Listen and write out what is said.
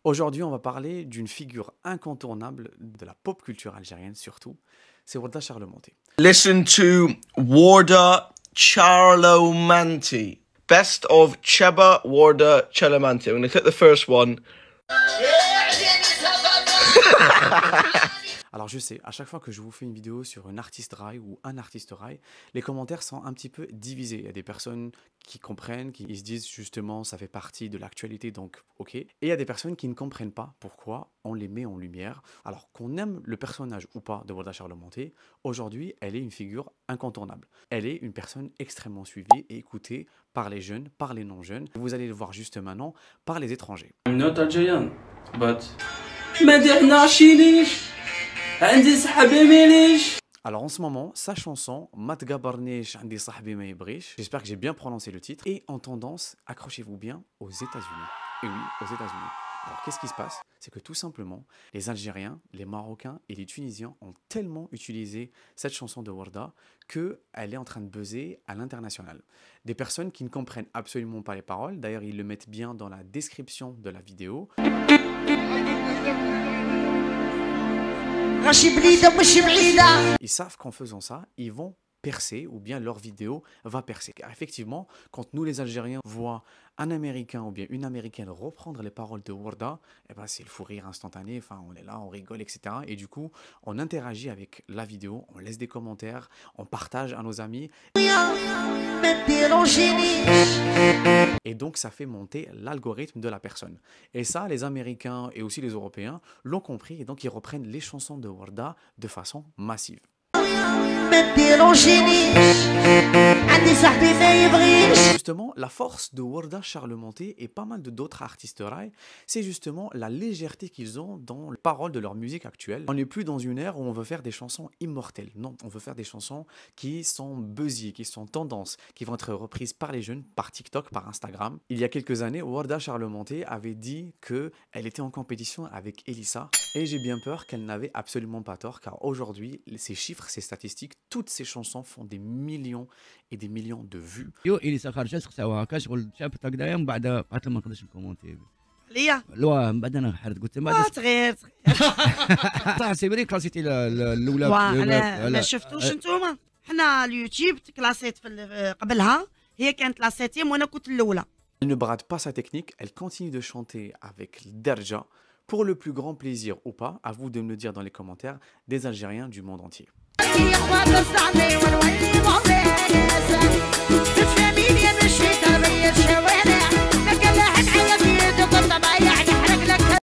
Aujourd'hui, on va parler d'une figure incontournable de la pop culture algérienne surtout, c'est Warda Charlemonté. Listen to Warda Charlomanti. Best of Cheba Warda Charlomanti. I'm going to click the first one. Alors je sais, à chaque fois que je vous fais une vidéo sur une artiste rail ou un artiste rail, les commentaires sont un petit peu divisés. Il y a des personnes qui comprennent, qui se disent justement ça fait partie de l'actualité donc ok. Et il y a des personnes qui ne comprennent pas pourquoi on les met en lumière. Alors qu'on aime le personnage ou pas de Warda Charlemonté, aujourd'hui elle est une figure incontournable. Elle est une personne extrêmement suivie et écoutée par les jeunes, par les non-jeunes. Vous allez le voir juste maintenant, par les étrangers. I'm not Algerian, but ما تعناشينيش عندي صاحبي ماليش. Alors en ce moment, sa chanson Ma tgabarnish andi sahbi ma yibrich, j'espère que j'ai bien prononcé le titre, est en tendance, accrochez-vous bien, aux États-Unis. Et oui, aux États-Unis. Alors qu'est-ce qui se passe? C'est que tout simplement, les Algériens, les Marocains et les Tunisiens ont tellement utilisé cette chanson de Warda qu'elle est en train de buzzer à l'international. Des personnes qui ne comprennent absolument pas les paroles, d'ailleurs ils le mettent bien dans la description de la vidéo. Ils savent qu'en faisant ça, ils vont percer ou bien leur vidéo va percer. Car effectivement, quand nous les Algériens voient un Américain ou bien une Américaine reprendre les paroles de Warda, eh ben c'est le fou rire instantané, enfin on est là, on rigole, etc. Et du coup, on interagit avec la vidéo, on laisse des commentaires, on partage à nos amis. Et donc ça fait monter l'algorithme de la personne. Et ça, les Américains et aussi les Européens l'ont compris et donc ils reprennent les chansons de Warda de façon massive. Justement, la force de Warda Charlemonté et pas mal d'autres artistes rail, c'est justement la légèreté qu'ils ont dans les paroles de leur musique actuelle. On n'est plus dans une ère où on veut faire des chansons immortelles. Non, on veut faire des chansons qui sont buzzy, qui sont tendances, qui vont être reprises par les jeunes, par TikTok, par Instagram. Il y a quelques années, Warda Charlemonté avait dit qu'elle était en compétition avec Elissa. Et j'ai bien peur qu'elle n'avait absolument pas tort, car aujourd'hui, ces chiffres, ces statistiques, toutes ces chansons font des millions et des millions de vues. يو اليسا خرجت سقساوها هكا شغل شافت هكذايا ومن بعد قالت ما نقدرش نكومونتي ليا لا من بعد انا حرت قلت ما صغير صح سي فري كلاسيتي الاولى انا ما شفتوش نتوما حنا اليوتيوب كلاسيت قبلها هي كانت لا سيتيم وانا كنت الاولى. Elle ne brade pas sa technique, elle continue de chanter avec Derja pour le plus grand plaisir ou pas, à vous de me le dire dans les commentaires, des Algériens du monde entier.